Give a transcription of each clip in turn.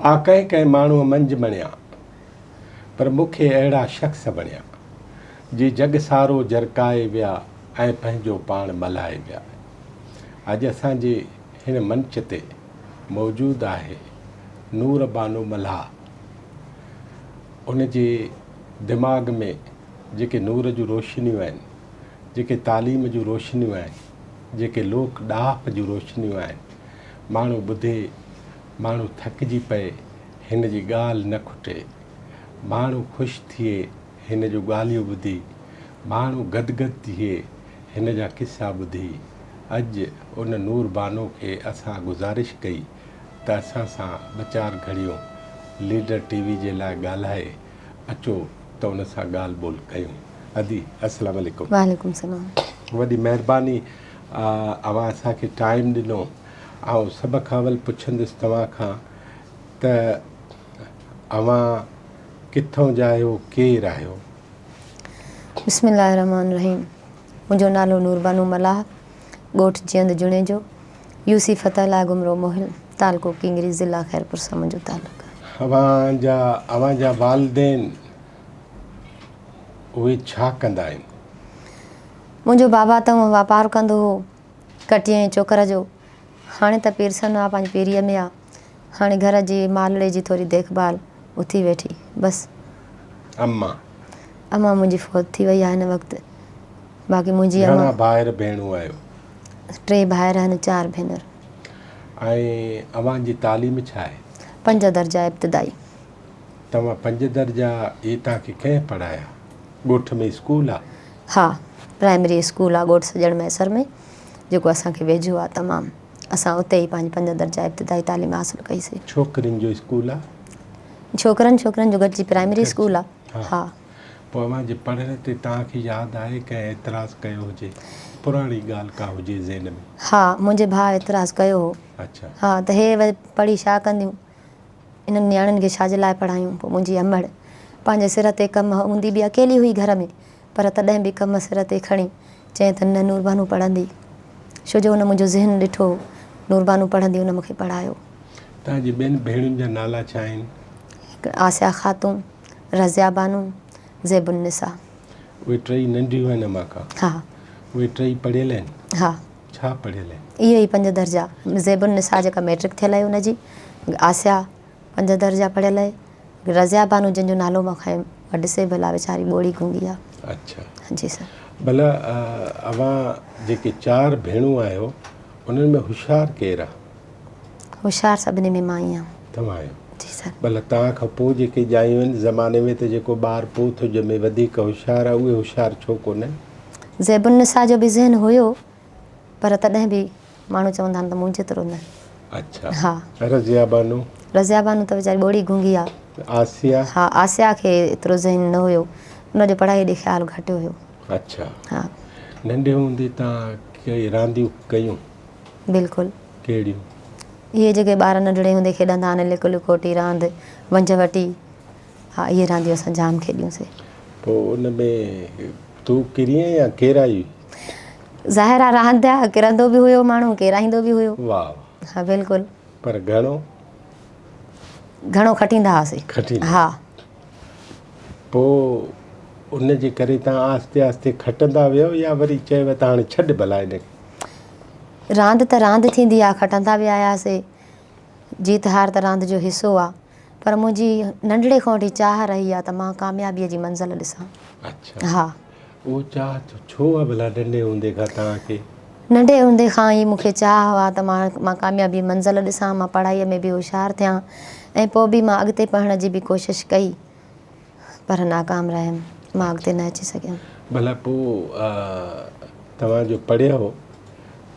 आ कंहिं कंहिं माण्हूअ मंझि बणिया पर मूंखे अहिड़ा शख़्स बणिया जी जग सारो जरकाए विया ऐं पंहिंजो पाण मल्हाए विया। अॼु असांजे हिन मंच ते मौजूदु आहे नूर बानो मल्हा। उन जे दिमाग़ में जेके नूर जूं रोशनियूं आहिनि, जेके तालीम जूं रोशनियूं आहिनि, जेके लोक ॾाह जूं रोशनियूं आहिनि, माण्हू ॿुधे माण्हू थकिजी पए हिन जी ॻाल्हि न खुटे, माण्हू ख़ुशि थिए हिन जूं ॻाल्हियूं ॿुधी, माण्हू गदगद थिए हिन जा किस्सा ॿुधी। अॼु उन नूर बानो खे असां गुज़ारिश कई त असां सां ॿ चारि घड़ियूं लीडर टीवी जे लाइ ॻाल्हाए अचो त उन सां ॻाल्हि ॿोल कयूं। अदी अस्सलाम वालेकुम। वालेकुम सलाम। वॾी महिरबानी अवां असांखे टाइम ॾिनो। ऐं सभ खां अवल पुछंदुसि तव्हां खां त अवां किथों जा आहियो, केरु आहियो? बिस्मिल्लाहिर्रहमानिर्रहीम। मुंहिंजो नालो नूर बानो मल्हा, ॻोठु जियंद जुणे जो, यूसी फतहला गुमरो मोहिल, तालको किंगरी, ज़िला ख़ैरपुर सां मुंहिंजो तालुक़ु। अवां जा वालिदेन उहे छा कंदा आहिनि? मुंहिंजो बाबा त वापारु कंदो हो कटीअ ऐं चोकर जो। हाणे त पीरसन आहे, पंहिंजी पीरीअ में आहे। हाणे घर जी मालड़े जी थोरी देखभाल उथी वेठी बसि। अम्मा मुंहिंजी फौत थी वई आहे हिन वक़्तु। बाक़ी मुंहिंजी घणा भाइर भेणूं आहियो? 3 भाइर आहिनि, 4 भेनर। ऐं अवां जी तालीम छा आहे? 5 दर्जा इब्तिदाई। तव्हां 5 दर्जा इहे तव्हांखे कंहिं पढ़ाया? ॻोठ में स्कूल आहे? हा, प्राइमरी स्कूल आहे ॻोठु सॼण मैसर में, जेको असांखे वेझो आहे तमामु। असां उते ई पंहिंजी 5 दर्जा इब्तिदाई तालीम हासिलु कईसीं। छोकिरियुनि जो स्कूल आहे? छोकिरनि जो गॾिजी प्राइमरी स्कूल आहे। हा। पोइ अवां जे पढ़ण ते तव्हांखे यादि आहे कंहिं एतिराज़ु कयो हुजे, पुराणी ॻाल्हि का हुजे ज़हन में? हा, मुंहिंजे भाउ एतिराज़ु कयो हो। अच्छा। हा, त हे वरी पढ़ी छा कंदियूं, इन्हनि नियाणियुनि खे छाजे लाइ पढ़ायूं। पोइ मुंहिंजी अमड़ पंहिंजे सिर ते कमु हूंदी बि अकेली हुई घर में, पर तॾहिं बि कमु सिर ते खणी चई त न नूर बानो पढ़ंदी। छो जो हुन मुंहिंजो ज़हन ॾिठो, नूर बानो पढ़ंदी, हुन मूंखे पढ़ायो। तव्हांजी ॿिनि भेणुनि जा नाला छा आहिनि? हिकु आसिया ख़ातून, रज़िया बानो, ज़ेबुन्निसा। उहे 3 नंढियूं आहिनि अम्मा खां? हा। उहे 3 पढ़ियल आहिनि? हा। छा पढ़ियल आहिनि? इहे ई 5 दर्जा। ज़ेबुन्निसा जेका मैट्रिक थियल आहे हुनजी, आसिया 5 दर्जा पढ़ियल आहे, रज़िया बानो जंहिंजो नालो मां खयमि उहा डिसेबल आहे, वीचारी ॿोड़ी गूंगी आहे। अच्छा जी सर। भला अवां जेके 4 भेणूं आहियो उन्हनि में होशियारु केरु आहे? होशियारु सभिनी में मां ई आहियां। तव्हां आहियो? जी सर। भला तव्हां खां पोइ जेके ॼायूं आहिनि ज़माने में त जेको ॿारु पोइ थो ॼमे वधीक होशियारु आहे, उहे होशियारु छो कोन्हनि? ज़ेबुन्निसा जो बि ज़हन हुयो, पर तॾहिं बि माण्हू चवंदा आहिनि त मूं जेतिरो न। अच्छा। हा। रज़िया बानो? रज़िया बानो त वीचारी ॿोड़ी गूंगी आहे। आसिया? हा, आसिया खे एतिरो ज़हन न हुयो, हुनजो पढ़ाई ॾे ख़्यालु घटि हुयो। अच्छा। हा। नंढे हूंदे तव्हां कई रांदियूं कयूं? बिल्कुलु। कहिड़ियूं? इहे जेके ॿार नंढड़े हूंदे खेॾंदा आहिनि, लिक लिकोटी रांदि, वंझवटी, हा इहे रांदियूं असां जाम खेॾियूंसीं। पोइ उन में तूं किरीअं या केराई? ज़ाहिर आहे रांदि आहे, किरंदो बि हुयो माण्हू, केराईंदो बि हुयो। वाह। हा बिल्कुलु। पर घणो खटींदा हुआसीं। हा। पोइ उन जे करे तव्हां आस्ते आस्ते खटंदा वियो या वरी चयव त हाणे छॾ भला हिनखे? रांदि त रांदि थींदी आहे, खटंदा बि आयासीं। जीत हार त रांदि जो हिसो आहे, पर मुंहिंजी नंढड़े खां वठी चाह रही आहे त मां कामयाबीअ जी मंज़िल ॾिसां। अच्छा। हा। उहो चाह छो आहे भला नंढे हूंदे खां तव्हांखे? नंढे हूंदे खां ई मूंखे चाह हुआ त मां कामयाबी मंज़िल ॾिसां, मां पढ़ाईअ में बि होशियारु थियां, ऐं पोइ बि मां अॻिते पढ़ण जी बि कोशिशि कई, पर नाकाम रहियमि, मां अॻिते न अची सघियमि। भला पोइ तव्हांजो पढ़ियो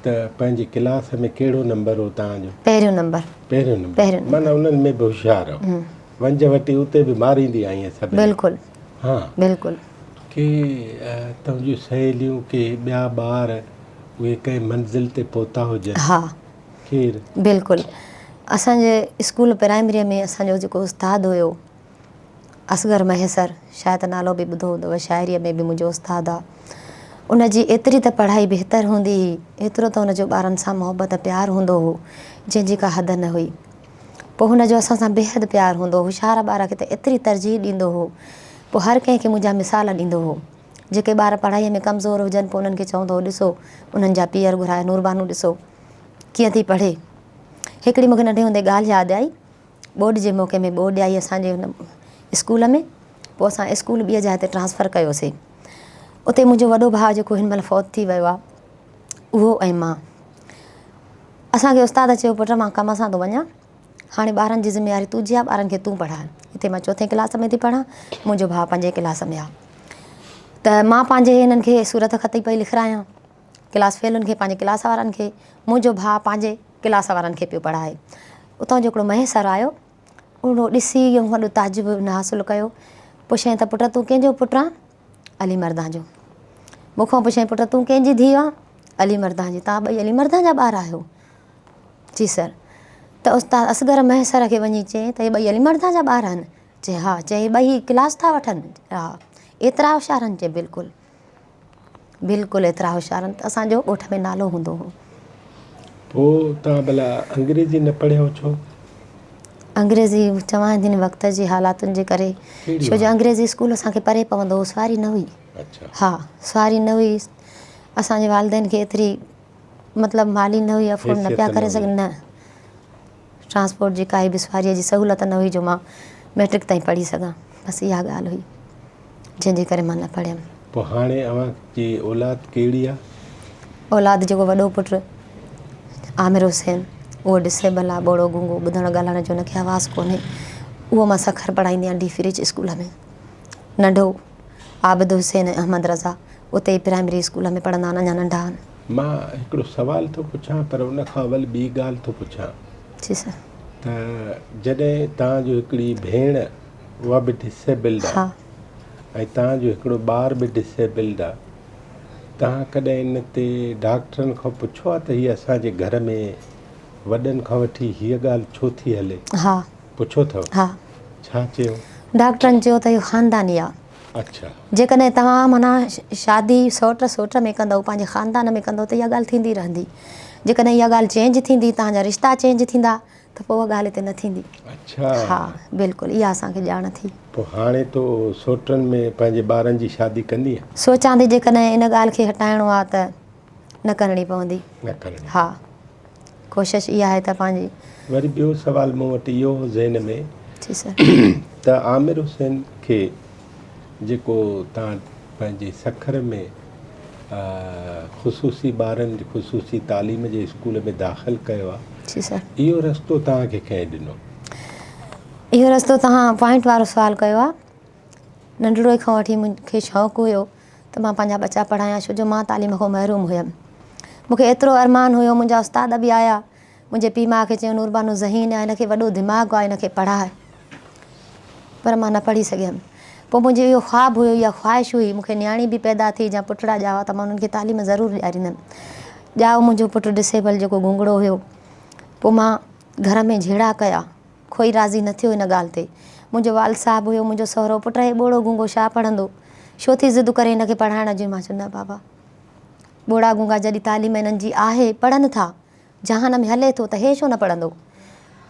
त पंहिंजी क्लास में कहिड़ो नंबर हो तव्हांजो? पहिरियों नंबर। पहिरियों नंबर। माना उन्हनि में बि होशियारु हो? वंझवटी उते बि मारींदी आहीं सभु? बिल्कुलु। हा बिल्कुलु। के तुंहिंजियूं सहेलियूं के ॿिया ॿार उहे कंहिं मंज़िल ते पहुता हुजनि? हा। केरु? बिल्कुलु। असांजे स्कूल प्राइमरीअ में असांजो जेको उस्तादु हुयो असगर महेसर, शायदि नालो बि ॿुधो हूंदव, शाइरीअ में बि मुंहिंजो उस्तादु आहे। उनजी एतिरी त पढ़ाई बहितरु हूंदी हुई, एतिरो त हुनजो ॿारनि सां मुहबत प्यारु हूंदो हो जंहिंजी का हद न हुई। पोइ हुनजो असां सां बेहदि प्यारु हूंदो हो। होशियार ॿार खे त एतिरी तरजीह ॾींदो हो। पोइ हर कंहिंखे मुंहिंजा मिसाल ॾींदो हो। जेके ॿार पढ़ाईअ में कमज़ोर हुजनि पोइ उन्हनि खे चवंदो हो ॾिसो उन्हनि जा पीअर घुराए नूरबानू ॾिसो कीअं थी पढ़े। हिकिड़ी मूंखे नंढे हूंदे ॻाल्हि यादि आई। बोर्ड जे मौक़े में बोर्ड आई असांजे हुन स्कूल में। पोइ असां स्कूल ॿिए जाइ ते ट्रांसफ़र कयोसीं। उते मुंहिंजो वॾो भाउ जेको हिन महिल फ़ौत थी वियो आहे उहो ऐं मां। असांखे उस्ताद चयो पुट मां कम सां थो वञा, हाणे ॿारनि जी ज़िमेवारी तुंहिंजी आहे, ॿारनि खे तूं पढ़ाए। हिते मां 4थे क्लास में थी पढ़ां, मुंहिंजो भाउ 5 क्लास में आहे। त मां पंहिंजे हिननि खे सूरत ख़त पई लिखायां, क्लास फेलुनि खे पंहिंजे क्लास वारनि खे, मुंहिंजो भाउ पंहिंजे क्लास वारनि खे पियो पढ़ाए। उतां जो हिकिड़ो महेश सर आयो, उहो ॾिसी वॾो ताजुब हासिलु कयो। पुछियईं त पुट तूं कंहिंजो पुटु आहे? अली मर्दां जो। मूंखां पुछियईं पुट तूं कंहिंजी धीउ आहे? अली मर्दां जी। तव्हां ॿई अली मर्दां जा ॿार आहियो? जी सर। त उस्ताद असगर महेश सर खे वञी चई त हे ॿई अली मर्दां जा ॿार आहिनि? चई हा। चई ॿई क्लास था वठनि? हा। एतिरा होशियार आहिनि? चई बिल्कुलु बिल्कुलु एतिरा होशियार आहिनि। त असांजो ॻोठ में नालो हूंदो हो। पोइ तव्हां भला अंग्रेजी न पढ़ियो छो? अंग्रेज़ी चवां थी न वक़्त जे हालातुनि जे करे, छो जो अंग्रेज़ी स्कूल असांखे परे पवंदो हो, सवारी न हुई। अच्छा। हा सवारी न हुई। असांजे वालिदैन खे एतिरी मतिलबु माली न हुई, अफोर्ड न पिया करे सघनि। न ट्रांसपोर्ट जी काई बि सवारीअ जी सहूलियत न हुई जो मां मैट्रिक ताईं पढ़ी सघां। बसि इहा ॻाल्हि हुई जंहिंजे करे मां न पढ़ियमि। पोइ हाणे अव्हांजी औलाद कहिड़ी आहे? औलाद जेको वॾो पुटु आमिर हुसैन, उहो डिसेबल आहे, ॿोड़ो गूंगो, ॿुधण ॻाल्हाइण जो हुनखे आवाज़ु कोन्हे। उहो मां सखर पढ़ाईंदी आहियां डी फ्रिज स्कूल में। नंढो आबिद हुसैन अहमद रज़ा, उते ई प्राइमरी स्कूल में पढ़ंदा आहिनि, अञा नंढा आहिनि। मां हिकिड़ो सुवाल थो पुछां पर उन खां अवल ॿी ॻाल्हि थो पुछां। जी सर। त जॾहिं तव्हांजो हिकिड़ी भेण उहा बि डिसेबल्ड आहे, हा। ऐं तव्हांजो हिकिड़ो ॿार बि डिसेबल्ड आहे, तव्हां कॾहिं इन ते डॉक्टरनि खां पुछो आहे त हीअ असांजे घर में वॾनि खां वठी हीअ ॻाल्हि छो थी हले? हा। पुछो अथव? हा। छा चयो? डॉक्टरनि चयो त इहो ख़ानदानी आहे। अच्छा। जेकॾहिं तव्हां माना शादी सौट में कंदव, पंहिंजे ख़ानदान में कंदव त इहा ॻाल्हि थींदी रहंदी। जेकॾहिं इहा ॻाल्हि चेंज थींदी, तव्हांजा रिश्ता चेंज थींदा त पोइ उहा ॻाल्हि हिते न थींदी। अच्छा। हा बिल्कुलु इहा असांखे ॼाण थी। पोइ हाणे तो सौटनि में पंहिंजे ॿारनि जी शादी कंदी? सोचां थी जेकॾहिं इन ॻाल्हि खे हटाइणो आहे त न करणी पवंदी। न करणी। हा कोशिशि इहा आहे त पंहिंजी। वरी ॿियो सुवाल मूं वटि इहो हो ज़हन में जी सर। त आमिर हुसैन खे जेको तव्हां पंहिंजे सखर में ख़ुसूसी ॿारनि ख़ुसूसी तालीम जे स्कूल में दाख़िल कयो आहे, जी सर। इहो रस्तो तव्हांखे कंहिं ॾिनो? इहो रस्तो तव्हां पॉइंट वारो सुवालु कयो आहे। नंढिड़े खां वठी मूंखे शौक़ु हुयो त मां पंहिंजा बचा पढ़ायां, छो जो मां तालीम खां महरूम हुयमि। मूंखे एतिरो अरमान हुयो, मुंहिंजा उस्ताद बि आया, मुंहिंजे पीउ माउ खे चयो नूरबानू ज़हीन आहे, हिनखे वॾो दिमाग़ु आहे, हिनखे पढ़ाए, पर मां न पढ़ी सघियमि। पोइ मुंहिंजो इहो ख़्वाबु हुयो, इहा ख़्वाहिश हुई, मूंखे नियाणी बि पैदा थी या पुटड़ा ॼावा त मां उन्हनि खे तालीम ज़रूरु ॾियारींदमि। ॼाओ मुंहिंजो पुटु डिसेबल जेको घुंगड़ो हुयो। पोइ मां घर में झेड़ा कया, कोई राज़ी न थियो इन ॻाल्हि ते। मुंहिंजो वाल साहिबु हुयो, मुंहिंजो सहुरो, पुट हे ॿोड़ो गूंगो छा पढ़ंदो, छो थी ज़िद करे हिनखे पढ़ाइण जी? मां चयो न बाबा, ॿोड़ा गूंगा जॾहिं तालीम हिननि जी आहे, पढ़नि था, जहान में हले थो त हे छो न पढ़ंदो,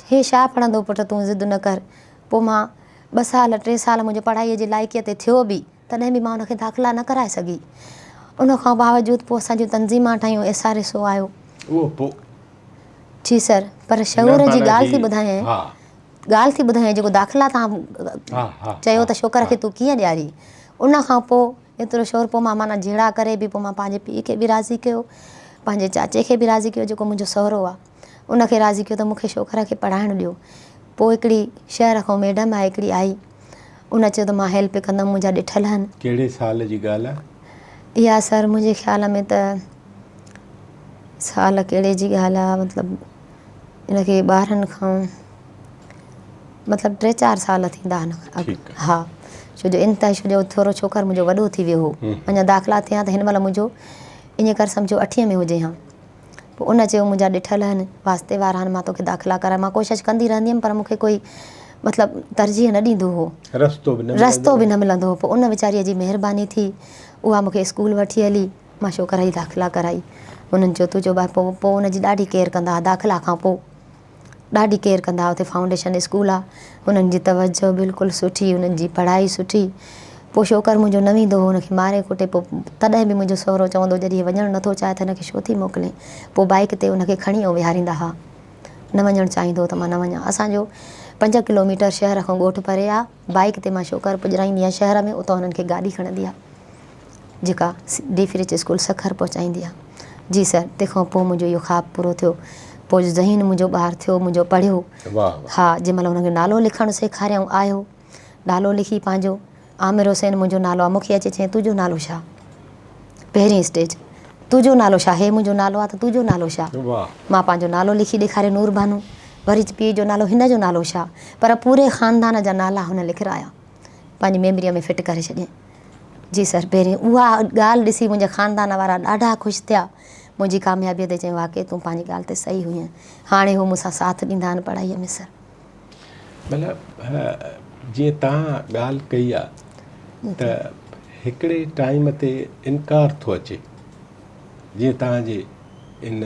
हे छा पढ़ंदो पुट, तूं ज़िद न कर। पोइ मां 2 साल 3 साल मुंहिंजो पढ़ाईअ जी लाइक़ीअ ते थियो बि, तॾहिं बि मां उनखे दाख़िला न कराए सघी। उन खां बावजूदि पोइ असांजूं तंज़ीमां ठाहियूं, SRSO आयो। उहो पोइ जी सर, पर शऊर जी ॻाल्हि थी ॿुधायां, ॻाल्हि थी ॿुधायां, जेको दाख़िला तव्हां चयो त छोकिरे खे तूं कीअं ॾियारी, उन खां पोइ एतिरो शौर, पोइ मां माना झेड़ा करे बि पोइ मां पंहिंजे पीउ खे बि राज़ी कयो, पंहिंजे चाचे खे बि राज़ी कयो, जेको मुंहिंजो सहुरो आहे, उनखे राज़ी कयो त मूंखे छोकिरे खे पढ़ाइणु ॾियो। पोइ हिकिड़ी शहर खां मैडम आहे हिकिड़ी आई, उन चयो त मां हेल्प कंदमि, मुंहिंजा ॾिठल आहिनि। कहिड़े साल जी ॻाल्हि आहे इहा? सर मुंहिंजे ख़्याल में त साल कहिड़े जी ॻाल्हि आहे, मतिलबु इनखे ॿारनि खां मतिलबु 3-4 साल थींदा आहिनि। हा, छो जो इन ताईं, छो जो थोरो छोकिरो मुंहिंजो वॾो थी वियो हो, अञा दाख़िला थिया त हिन महिल मुंहिंजो ईअं कर सम्झो 8 में हुजे हा। पोइ उन चयो मुंहिंजा ॾिठल आहिनि, वास्ते वारा आहिनि, मां तोखे दाख़िला कराए। मां कोशिशि कंदी रहंदी हुअमि, पर मूंखे कोई मतिलबु तरजीह न ॾींदो हो, रस्तो बि न मिलंदो हो। पोइ उन वीचारीअ जी महिरबानी थी, उहा मूंखे स्कूल वठी हली, मां छोकिरा जी दाख़िला कराई। उन्हनि चयो तूं चओ पोइ उनजी ॾाढी केयर कंदा हुआ दाख़िला खां पोइ। ॾाढी केयर कंदा। हुते फाउंडेशन स्कूल आहे, हुननि जी तवजो बिल्कुलु सुठी, हुननि जी पढ़ाई सुठी। पोइ छोकिरो मुंहिंजो न वेंदो हुओ, हुनखे मारे कुटे, पोइ तॾहिं बि मुंहिंजो सहुरो चवंदो जॾहिं वञणु नथो चाहे त हिनखे छो थी मोकिले। पोइ बाइक ते हुनखे खणी ऐं विहारींदा हुआ। न वञणु चाहींदो त मां न वञा। असांजो 5 किलोमीटर शहर खां ॻोठु परे आहे। बाइक ते मां छोकिरो पुॼाईंदी आहियां शहर में, उतां हुननि खे गाॾी खणंदी आहे जेका डीफ रिच स्कूल सखर पहुचाईंदी आहे। जी सर, तंहिंखां पोइ मुंहिंजो इहो ख़्वाबु पूरो थियो। पोइ ज़हीन मुंहिंजो ॿारु थियो, मुंहिंजो पढ़ियो। हा, जंहिं महिल हुनखे नालो लिखणु सेखारियऊं, आयो नालो लिखी पंहिंजो, आमिर हुसैन मुंहिंजो नालो आहे। मूंखे अचे चई तुंहिंजो नालो छा? पहिरीं स्टेज, तुंहिंजो नालो छा? हे मुंहिंजो नालो आहे त तुंहिंजो नालो छा? मां पंहिंजो नालो लिखी ॾेखारियो नूर बानू। वरी पीउ जो नालो, हिन जो नालो छा? पर पूरे ख़ानदान जा नाला हुन लिखाया, पंहिंजी मेमरीअ में फिट करे छॾियईं। जी सर, पहिरीं उहा ॻाल्हि ॾिसी मुंहिंजे ख़ानदान वारा ॾाढा ख़ुशि थिया मुंहिंजी कामयाबीअ ते। चई वाक़ई तूं पंहिंजी ॻाल्हि ते सही हुई। हाणे हू मूंसां साथ ॾींदा आहिनि पढ़ाईअ में। सर मतिलबु जीअं तव्हां ॻाल्हि कई आहे त हिकिड़े टाइम ते इनकार थो अचे, जीअं तव्हांजे इन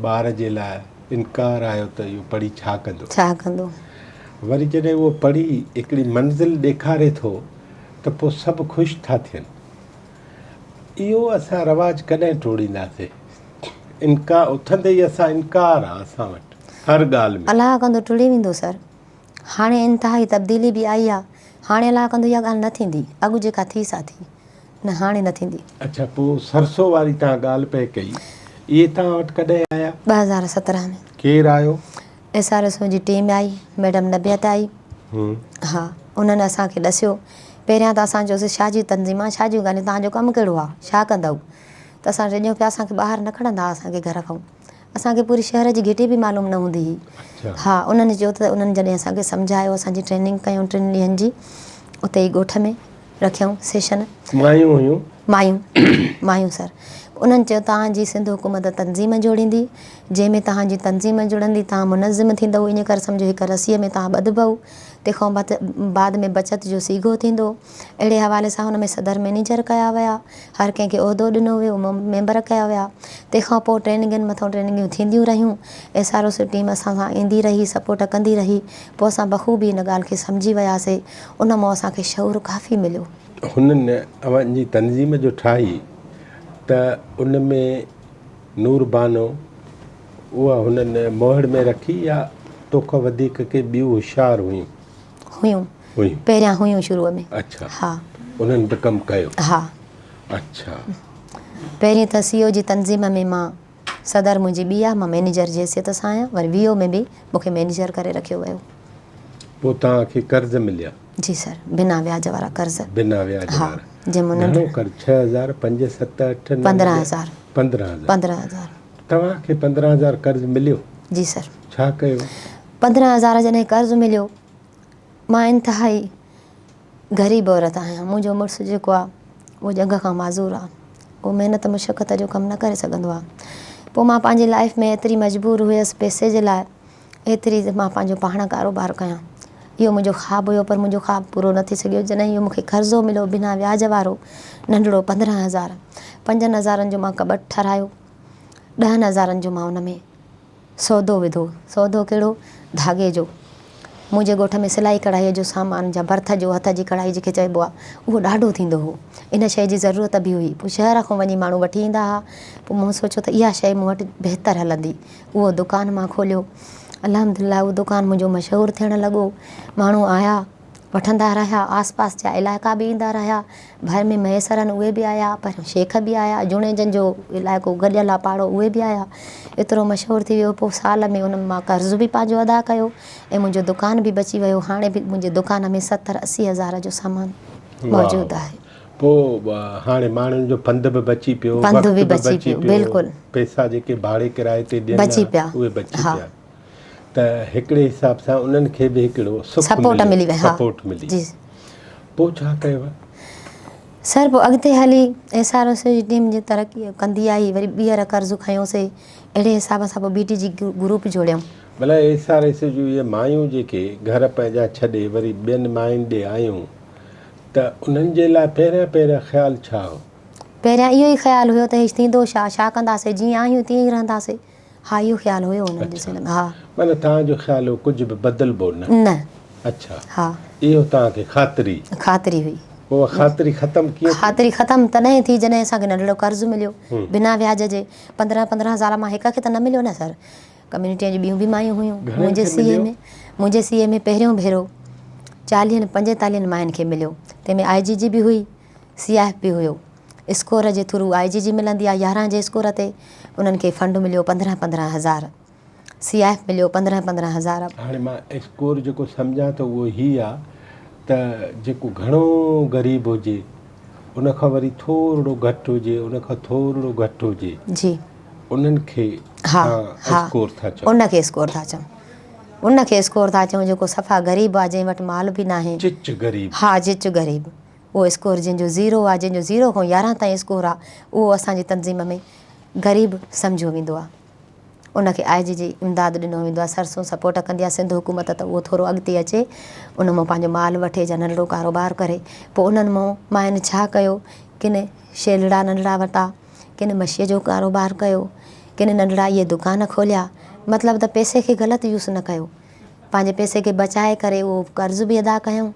ॿार जे लाइ इनकार आयो त इहो पढ़ी छा कंदो। वरी जॾहिं उहो पढ़ी हिकिड़ी मंज़िल ॾेखारे थो त पोइ सभु ख़ुशि था थियनि। इहो असां रवाजु कॾहिं टोड़ींदासीं? इनकार उथंदे ई असां इनकार आहे असां वटि हर ॻाल्हि में। अलाह कंदो टुड़ी वेंदो सर। हाणे इंतिहाई तब्दीली बि आई आहे। हाणे अलाह कंदो इहा ॻाल्हि न थींदी। अॻु जेका थी सा थी, न हाणे न थींदी। अच्छा, पोइ सरसो वारी तव्हां ॻाल्हि पए कई, इहे तव्हां वटि कॾहिं आया? 2017 में। केरु आयो? SRSO जी टीम आई, मैडम नबियत आई। हा, उन्हनि असांखे ॾसियो। पहिरियां त असां चयोसीं छा जी तंज़ीम आहे, छा जूं ॻाल्हियूं, तव्हांजो कमु कहिड़ो आहे, छा कंदव? त असां चयूं पिया असांखे ॿाहिरि न खणंदा असांखे घर खां। असांखे पूरी शहर जी घिटी बि मालूम न हूंदी हुई। हा, उन्हनि चयो त उन्हनि जॾहिं असांखे सम्झायो, असांजी ट्रेनिंग कयूं 3 ॾींहंनि जी, उते ई ॻोठ में रखियऊं सेशन। मायूं हुयूं? मायूं सर। उन्हनि चयो तव्हांजी सिंध हुकूमत तंज़ीम जोड़ींदी, जंहिंमें तव्हांजी तंज़ीम जुड़ंदी, तव्हां मुनज़िम थींदव। इन करे सम्झो हिकु रसीअ में तव्हां ॿधबो, तंहिंखां बाद में बचत जो सीगो थींदो। अहिड़े हवाले सां हुन में सदर मैनेजर कया विया, हर कंहिंखे उहिदो ॾिनो वियो, मेंबर कया विया। तंहिंखां पोइ ट्रेनिंगनि मथां ट्रेनिंगियूं थींदियूं रहियूं। SRSO टीम असां सां ईंदी रही, सपोर्ट कंदी रही। पोइ असां बख़ूबी हिन ॻाल्हि खे सम्झी वियासीं। उन मां असांखे शऊर काफ़ी मिलियो। हुननि अव्हांजी तंज़ीम जो ठाही त उन में नूर बानो उहा हुननि मोहड़ में रखी या तोखां वधीक के ॿियूं होशियारु हुयूं? पहिरियां हुयूं शुरूअ में। अच्छा, हा, उन्हनि बि कमु कयो? हा। अच्छा, पहिरीं त CO जी तंज़ीम में मां सदर मुंहिंजी ॿी आहे, मां मैनेजर जी हैसियत सां आहियां। वरी VO में बि मूंखे मैनेजर करे रखियो वियो। पोइ तव्हांखे कर्ज़ मिलिया? जी सर, बिना व्याज वारा कर्ज़। बिना व्याज हा, वारा? जंहिंमें घणो कर्ज़? 6,000, 5, 7, 8, 15,000। 15,000। तव्हांखे 15,000 कर्ज़ मिलियो? जी सर। छा कयो? 15,000 जॾहिं कर्ज़ मिलियो, मां इंतिहाई ग़रीब औरत आहियां। मुंहिंजो मुड़ुसु जेको आहे उहो जंग खां माज़ूर आहे, उहो महिनत मुशक़त जो कमु न करे सघंदो आहे। पोइ मां पंहिंजी लाइफ में एतिरी मजबूर हुयसि पैसे जे लाइ, एतिरी मां पंहिंजो पाण कारोबार कयां। इहो मुंहिंजो ख़्वाबु हुयो, पर मुंहिंजो ख़्वाबु पूरो न थी सघियो। जॾहिं इहो मूंखे कर्ज़ो मिलियो बिना व्याज वारो नंढिड़ो 15,000, 5,000 जो मां कॿटु ठारायो, 10,000 जो मां उन में सौदो विधो। सौदो कहिड़ो? धागे जो। मुंहिंजे ॻोठ में सिलाई कढ़ाईअ जो सामान जा भर्थ जो, हथ जी कढ़ाई जेके चइबो आहे, उहो ॾाढो थींदो हुओ। इन शइ जी ज़रूरत बि हुई। पोइ शहर खां वञी माण्हू वठी ईंदा हुआ। पोइ मूं सोचियो त इहा शइ मूं वटि बहितरु हलंदी। उहो दुकानु मां खोलियो। अल्हम्दुलिल्लाह उहो दुकानु मुंहिंजो मशहूरु थियणु लॻो। माण्हू आया, वठंदा रहिया, आसपास जा इलाइक़ा बि ईंदा रहिया। भर में मैसरनि उहे बि आया, पर शेख बि आया, जुणेजनि जो इलाइक़ो गॾियल आहे पाड़ो, उहे बि आया। एतिरो मशहूरु थी वियो। पोइ साल में उन मां कर्ज़ बि पंहिंजो अदा कयो ऐं मुंहिंजो दुकानु बि बची वियो। हाणे बि मुंहिंजे दुकान में 70-80 हज़ार जो सामानु मौजूदु आहे। पोइ हाणे माण्हुनि जो फंड बि बची पियो, फंड बि बची पियो, बिल्कुलु। पैसा जेके भाड़े किराए ते ॾियनि बची पिया, उहे बची पिया। त हिकिड़े हिसाब सां उन्हनि खे बि हिकिड़ो सपोर्ट मिली वई। सपोर्ट मिली। पोइ छा कयव? सर, पोइ अॻिते हली SRSO जी टीम जी तरक़ी कंदी आई। वरी ॿीहर कर्ज़ु खयोंसीं। अहिड़े हिसाब सां पोइ BTG ग्रुप जोड़ियऊं। भला SRSO जूं इहे मायूं जेके घर पंहिंजा छॾे वरी ॿियनि मायुनि ॾे आयूं, त उन्हनि जे लाइ पहिरियां ख़्यालु छा हो? पहिरियां इहो ई ख़्यालु हुयो त हीउ थींदो छा, छा कंदासीं, जीअं आहियूं तीअं ई रहंदासीं। हा इहो ख़्यालु हुयो हुननि जे सिल में हा माना तव्हांजो ख़्यालु हो कुझु बि बदिलबो न न अच्छा हा इहो तव्हांखे ख़ातिरी ख़ातिरी हुई पोइ ख़ातिरी ख़तमु कीअं थी? ख़ातिरी ख़तमु तॾहिं थी जॾहिं असांखे नंढिड़ो कर्ज़ु मिलियो बिना व्याज जे 15 हज़ार मां हिक खे त न मिलियो न सर कम्यूनिटीअ जी ॿियूं बि मायूं हुयूं मुंहिंजे सीए में पहिरियों भेरो 40-45 मायुनि खे मिलियो तंहिंमें IGG बि हुई CIF बि हुयो स्कोर जे थ्रू IGG मिलंदी आहे 11 जे स्कोर ते उन्हनि खे फंड मिलियो 15 हज़ार CIF मिलियो 15 हज़ार हाणे मां स्कोर जेको सम्झां थो उहो हीअ आहे त जेको घणो ग़रीब हुजे उनखां वरी थोरो घटि हुजे उनखां थोरो घटि हुजे जी उन्हनि खे स्कोर था चओ उनखे स्कोर था चऊं उनखे स्कोर था चऊं जेको सफ़ा ग़रीब आहे जंहिं वटि माल बि न आहे चिच ग़रीब हा चिच ग़रीब उहो स्कोर जंहिंजो 0 आहे जंहिंजो 0 खां 11 ताईं स्कोर आहे उहो असांजी तनज़ीम में ग़रीब सम्झो वेंदो आहे उनखे IGG इमदाद ॾिनो वेंदो आहे सरसो सपोर्ट कंदी आहे सिंध हुकूमत त उहो थोरो अॻिते अचे उन मां पंहिंजो माल वठे या नंढिड़ो कारोबार करे पोइ उन्हनि मां मायुनि छा कयो किन शेलड़ा नंढिड़ा वरिता किन मछीअ जो कारोबार कयो किन नंढिड़ा इहे दुकान खोलिया मतिलबु त पैसे खे ग़लति यूज़ न कयो पंहिंजे पैसे खे बचाए करे उहो कर्ज़ बि अदा कयूं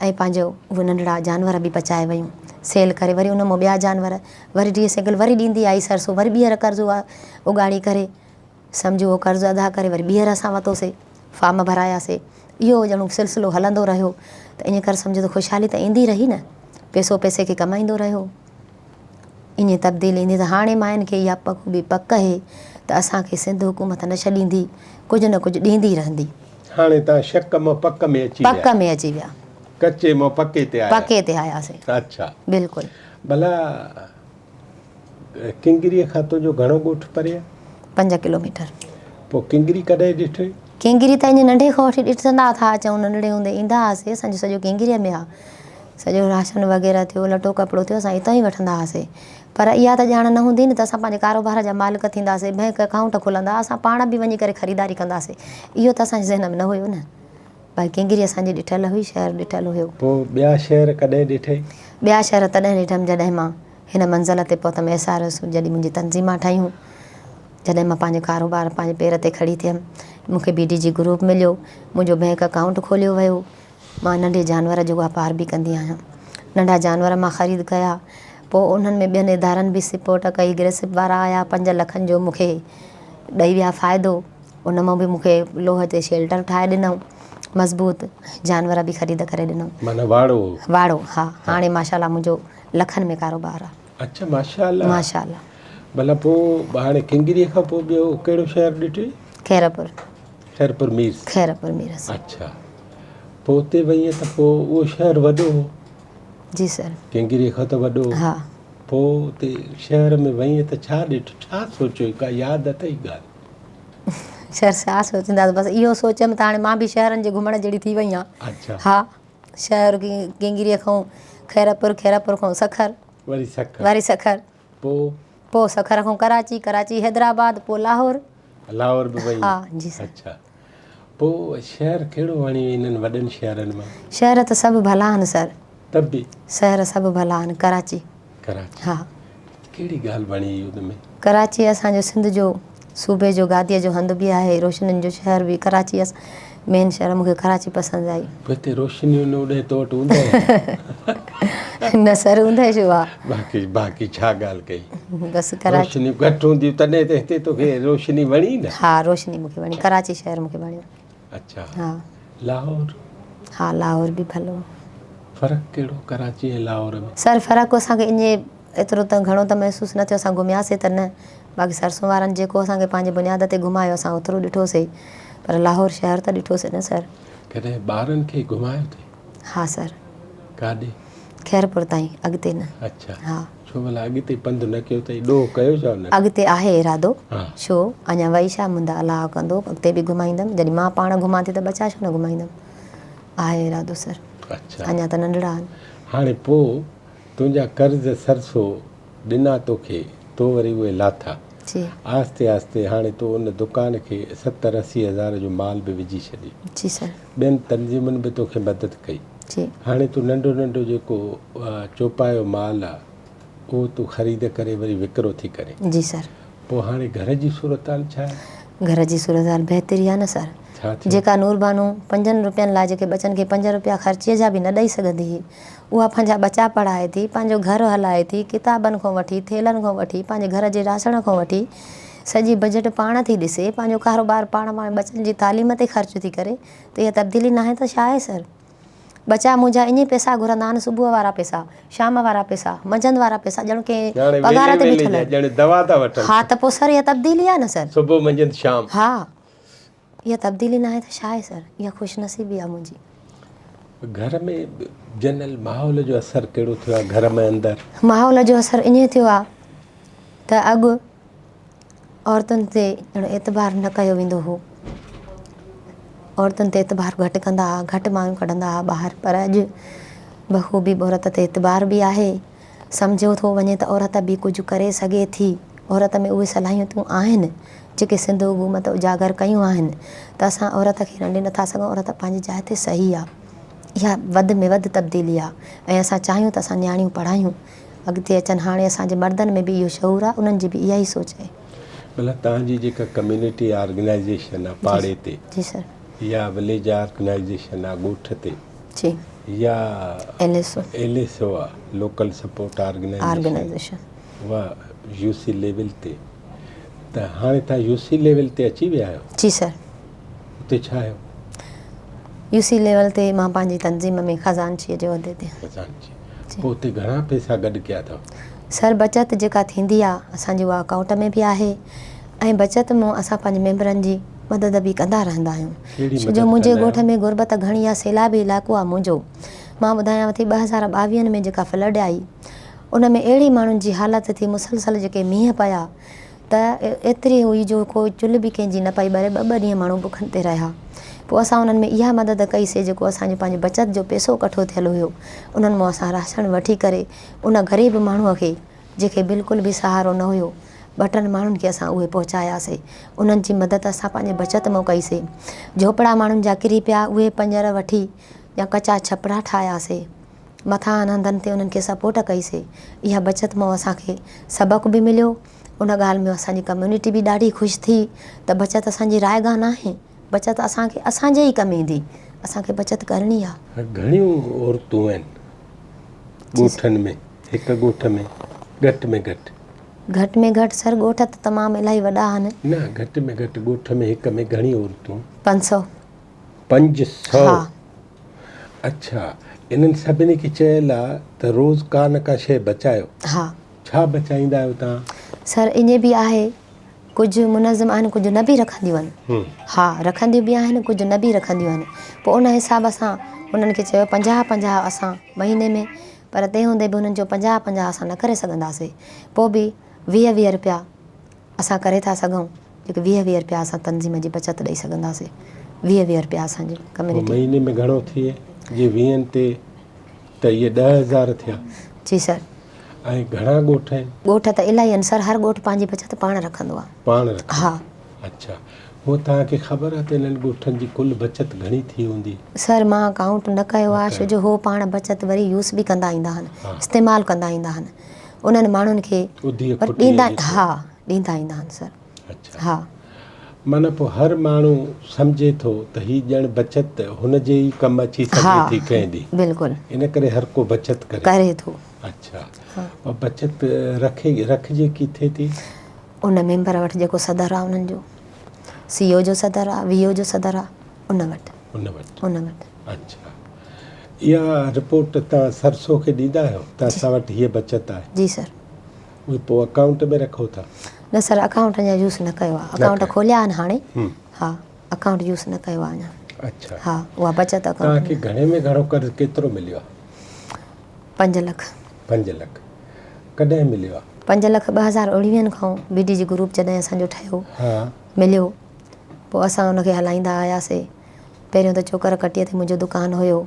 ऐं पंहिंजो उहे नंढिड़ा जानवर बि बचाए वियूं सेल करे वरी उन मां ॿिया जानवर वरी डी साइकिल वरी ॾींदी आई सरसो वरी ॿीहर कर्ज़ु उगाड़ी करे सम्झो उहो कर्ज़ु अदा करे वरी ॿीहर असां वरितोसीं फार्म भरायासीं इहो ॼणो सिलसिलो हलंदो रहियो त इन करे सम्झो त ख़ुशहाली त ईंदी रही न पैसो पैसे खे कमाईंदो रहियो ईअं तब्दीली ईंदी त हाणे मायुनि खे इहा पक आहे त असांखे सिंध हुकूमत न छॾींदी कुझु न कुझु ॾींदी रहंदी हाणे तव्हां शक मां पक में अची विया कचे मां पके ते आयासीं अच्छा बिल्कुलु भला किंगरीअ खां तुंहिंजो घणो ॻोठु परे आहे 5 किलोमीटर पोइ किंगरी कॾहिं ॾिठई किंगरी त ईअं नंढे खां वठी ॾिसंदा था अचूं नंढड़े हूंदे ईंदा हुआसीं असांजो सॼो किंगरीअ में आहे सॼो राशन वग़ैरह थियो लटो कपिड़ो थियो असां हितां ई वठंदा हुआसीं पर इहा त ॼाण न हूंदी न त असां पंहिंजे कारोबार जा मालिक थींदासीं बैंक अकाउंट खुलंदा असां पाण बि वञी करे ख़रीदारी कंदासीं इहो त असांजे ज़हन में न हुयो न भई किंगरी असांजी ॾिठल हुई शहर ॾिठल हुयो पोइ ॿिया शहर कॾहिं ॾिठई ॿिया शहर तॾहिं ॾिठमि जॾहिं मां हिन मंज़िल ते पहुतमि SRS जॾहिं मुंहिंजी तनज़ीमां ठहियूं जॾहिं मां पंहिंजो कारोबार पंहिंजे पेर ते खड़ी थियमि मूंखे BDG ग्रुप मिलियो मुंहिंजो बैंक अकाउंट खोलियो वियो मां नंढे जानवर जो वापार बि कंदी आहियां नंढा जानवर मां ख़रीद कया पोइ उन्हनि में ॿियनि इदारनि बि सपोर्ट कई ग्रेसिप वारा आया 5 लखनि जो मूंखे ॾेई विया फ़ाइदो उन मां बि मूंखे लोह ते शेल्टर ठाहे ॾिनऊं मज़बूत जानवर बि ख़रीद करे ॾिनऊं माना वाड़ो हा हाणे माशाल्लाह मुंहिंजो लखनि में कारोबार आहे अच्छा माशाल्लाह माशाल्लाह भला पोइ हाणे किंगरीअ खां पोइ ॿियो कहिड़ो शहर ॾिठई खैरपुर मीर अच्छा पोइ उते वईअ त पोइ उहो शहर वॾो हो जी सर किंगरीअ खां त वॾो हा पोइ उते शहर में वईअ त छा ॾिठो छा सोचियो का यादि अथई ॻाल्हि सर छा सोचींदासीं बसि इहो सोचियमि त हाणे मां बि शहरनि जे घुमण जहिड़ी थी वई आहियां अच्छा हा शहर किंगरीअ खां खैरपुर खां सखर वरी सखर पोइ सखर खां कराची हैदराबाद पोइ लाहौर बि वई हा जी सर अच्छा पोइ शहर कहिड़ो वणी इन्हनि वॾनि शहरनि मां शहर त सभु भला आहिनि सर तब बि शहर सभु भला आहिनि कराची हा कहिड़ी ॻाल्हि वणी हुन में कराची असांजो सिंध जो सूबे जो गादीअ जो हंधि बि आहे रोशनियुनि जो शहर बि कराची मेन शहर मूंखे कराची पसंदि आई हिते रोशनियूं न उॾे तो वटि हूंदा न सर हूंदा छो आहे बाक़ी छा ॻाल्हि कई बसि कराची रोशनियूं घटि हूंदियूं तॾहिं त हिते तोखे रोशनी वणी न हा रोशनी मूंखे वणी कराची शहर मूंखे वणियो अच्छा हा लाहौर बि भलो फ़र्क़ु कहिड़ो कराची ऐं लाहौर में सर फ़र्क़ु असांखे ईअं एतिरो त घणो त महसूसु न थियो असां घुमियासीं त न बाक़ी सरसों वारनि जेको असांखे पंहिंजे बुनियाद ते घुमायो असां ओतिरो ॾिठोसीं पर लाहौर शहर त ॾिठोसीं न सर कॾहिं ॿारनि खे घुमायो अथई हा सर काॾे खैरपुर ताईं अॻिते न अच्छा हा छो भला अॻिते पंधु न कयो अथई ॾोह कयो छा न अॻिते आहे इरादो छो अञा वई छा मुंदा अलाह कंदो अॻिते बि घुमाईंदमि जॾहिं मां पाण घुमां थी त बचा छो न घुमाईंदमि आहे इरादो सर अच्छा अञा त नंढड़ा आहिनि हाणे पोइ तुंहिंजा कर्ज़ सरसो ॾिना तोखे तो वरी उहे लाथा जी आहिस्ते आहिस्ते हाणे तूं उन दुकान खे 70-80 हज़ार जो माल बि विझी छॾी जी सर ॿियनि तनज़ीमुनि बि तोखे मदद कई जी हाणे तूं नंढो नंढो जेको चौपायो माल आहे उहो तूं ख़रीद करे वरी विकिरो थी करे जी सर पोइ हाणे घर जी सूरत हाल छा आहे घर जी सूरत हाल बहितरी आहे न सर। छा थियो? जेका नूरबानू 5 रुपयनि लाइ जेके बचनि खे 5 रुपया ख़र्चीअ जा बि न ॾेई सघंदी हुई, उहा पंहिंजा बचा पढ़ाए थी, पंहिंजो घर हलाए थी, किताबनि खां वठी थेलनि खां वठी पंहिंजे घर जे राशन खां वठी सॼी बजट पाण थी ॾिसे, पंहिंजो कारोबार पाण बचनि जी तालीम ते ख़र्च थी करे, त इहा तब्दीली न आहे त छा आहे सर। बचा मुंहिंजा ईअं पैसा घुरंदा आहिनि, सुबुह वारा पैसा, शाम वारा पैसा, मंझंदि वारा पैसा, ॼण के ॼण पघार ते वेले बीठल वेले आहिनि। ॼण दवा था वठनि। हा त पोइ सर इहा तब्दीली आहे न सर। सुबुह मंझंदि शाम। हा, इहा तब्दीली न आहे त छा आहे सर। इहा ख़ुशनसीबी आहे मुंहिंजी। घर में जनरल माहौल जो असरु कहिड़ो थियो आहे घर में अंदरि? माहौल जो असरु ईअं थियो आहे त अॻु औरतुनि ते ॼण एतबार न कयो वेंदो हो, औरतुनि ते एतबार घटि कंदा हुआ, घटि माण्हू कढंदा हुआ ॿाहिरि। पर अॼु बख़ूबी औरत ते एतबार बि आहे, सम्झो थो वञे त औरत बि कुझु करे सघे थी। औरत में उहे सलाहियतूं आहिनि जेके सिंध हुकूमत उजागर कयूं आहिनि, त असां औरत खे नंढी नथा सघूं। औरत पंहिंजी जाइ ते सही आहे, इहा वधि में वधि तब्दीली आहे। ऐं असां चाहियूं त असां नियाणियूं पढ़ायूं, अॻिते अचनि। हाणे असांजे मर्दनि में बि इहो शऊर आहे, उन्हनि जी बि इहा ई सोच आहे। मतिलबु तव्हांजी जेका कम्यूनिटी ऑर्गेनाइज़ेशन आहे पाड़े ते, जी सर, या विलेज ऑर्गेनाइज़ेशन आहे ॻोठ ते, जी, या LSO आहे लोकल सपोर्ट ऑर्गेनाइज़ेशन, उहा UC लेवल ते, त हाणे तव्हां UC लेवल ते अची विया आहियो? जी सर। उते छा आहियो? UC लेवल ते मां पंहिंजी तंज़ीम में ख़ज़ानचीअ जे उहिदे ते। खज़ानची। पोइ उते घणा पैसा गॾु कया अथव? सर बचत जेका थींदी आहे असांजी उहा अकाउंट में बि आहे, ऐं बचत मां असां पंहिंजे मेंबरनि जी मदद बि कंदा रहंदा आहियूं। छो जो मुंहिंजे ॻोठ में गुरबत घणी आहे, सैलाबी इलाइक़ो आहे मुंहिंजो। मां ॿुधायांव थी 2022 में जेका फ्लड आई, उन में अहिड़ी माण्हुनि जी हालत थी, मुसलसल जेके मींहं पिया त एतिरी हुई जो कोई चुल्ह बि कंहिंजी न पई ॿरे, 2-2 ॾींहं माण्हू बुखनि ते रहिया। पोइ असां उन्हनि में इहा मदद कईसीं, जेको असांजो पंहिंजे बचत जो पैसो कठो थियलु हुयो, उन्हनि मां असां राशन वठी करे उन ग़रीब माण्हूअ खे जंहिंखे बिल्कुलु बि सहारो न हुयो, 2-3 माण्हुनि खे असां उहे पहुचायासीं। उन्हनि जी मदद असां पंहिंजे बचत मां कईसीं। झोपड़ा माण्हुनि जा किरी पिया, उहे पंजर वठी या कचा छपड़ा ठाहियासीं, मथां हंधनि ते उन्हनि खे सपोर्ट कईसीं। इहा बचत मां असांखे सबक़ु बि मिलियो। उन ॻाल्हि में असांजी कम्यूनिटी बि ॾाढी ख़ुशि थी त बचत असांजी रायगा न आहे, बचत असांखे असांजे ई कमु ईंदी, असांखे बचत करणी आहे। घणियूं औरतूं आहिनि ॻोठनि में? हिकु ॻोठ में घटि में घटि सर ॻोठ त तमामु इलाही वॾा आहिनि। न, घटि में घटि ॻोठ में हिक में घणी औरतूं? 500। 500? हा। अच्छा, इन्हनि सभिनी खे चयलु आहे त रोज़ का न का शइ बचायो। हा। छा बचाईंदा आहियो तव्हां? सर ईअं बि आहे, कुझु मुनज़िम आहिनि, कुझु न बि रखंदियूं आहिनि। हा, रखंदियूं बि आहिनि, कुझु न बि रखंदियूं आहिनि। पोइ उन हिसाब सां उन्हनि खे चयो 50-50 असां महीने में, पर तंहिं हूंदे बि उन्हनि जो 50-50 असां न करे सघंदासीं। पोइ बि 20-20 रुपया असां करे था सघूं, जेके 20-20 रुपया असां तंज़ीम जी बचत ॾेई सघंदासीं। 20-20 रुपया असांजी कम्यूनिटी। महीने में घणो थिए? जे 20 ते त इहे 10,000 थिया। जी सर। ऐं घणा ॻोठ आहिनि? ॻोठ त इलाही आहिनि सर, हर ॻोठ पंहिंजी बचत पाण रखंदो आहे। पाण रखंदो? हा। अच्छा, उहो तव्हांखे ख़बर आहे त इन्हनि ॻोठनि जी कुल बचत घणी थी हूंदी? सर मां अकाउंट न कयो आहे, छो जो हो पाण बचत वरी यूज़ बि कंदा ईंदा आहिनि, इस्तेमालु कंदा ईंदा आहिनि। उन्हनि माण्हुनि खे ॾींदा ईंदा आहिनि सर। अच्छा। हा। माना पोइ हर माण्हू सम्झे थो त हीअ ॼण बचत हुनजे ई कमु अची सघे थी कंहिं ॾींहुं। बिल्कुलु। इन करे हर को बचत करे थो। अच्छा। और बचत रखिजे किथे थी? उन मेंबर वटि जेको सदर आहे उन्हनि जो, CO जो सदर आहे, VO जो सदर आहे, उन वटि। अच्छा, इहा रिपोर्ट तव्हां सरसो खे ॾींदा आहियो त असां वटि हीअ बचत आहे? जी सर। उहे पोइ अकाउंट में रखो था? न सर, अकाउंट अञा यूज़ न कयो आहे। अकाउंट खोलिया आहिनि हाणे। हा, अकाउंट यूज़ न कयो आहे अञा। अच्छा। हा, उहा बचत अकाउंट। तव्हांखे घणे में घणो कर्ज़ु केतिरो मिलियो आहे? 5 लख। 5 लख कॾहिं मिलियो आहे? 5 लख 2019 खां BDG ग्रुप जॾहिं असांजो ठहियो, मिलियो। पोइ असां उनखे हलाईंदा आयासीं। पहिरियों त चोकर कटीअ ते मुंहिंजो दुकानु हुयो,